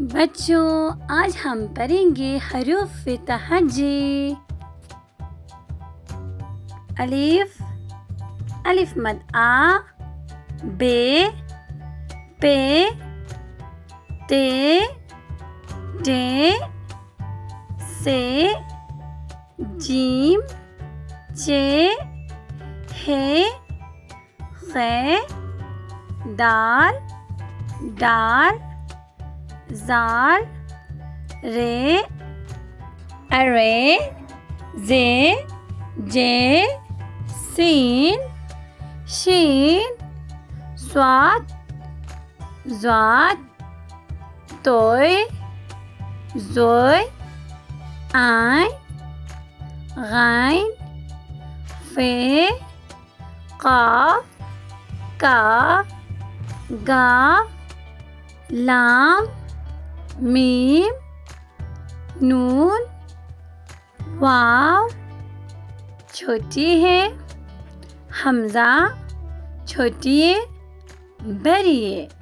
बच्चों, आज हम पढ़ेंगे हरूफ तहज्जी। अलिफ, अलिफ मद आ, बे, पे, ते, टे, से, जीम, चे, हे, खे, दाल, डाल, ज़ाल, रे, अरे, जे, जे, सीन, शीन, स्वाद, ज़ाद, तोय, ज़ोय, आइन, गाइन, फे, काफ, काफ, गा, लाम, मीम, नून, वाव, छोटी है, हमज़ा, छोटी है, बड़ी है।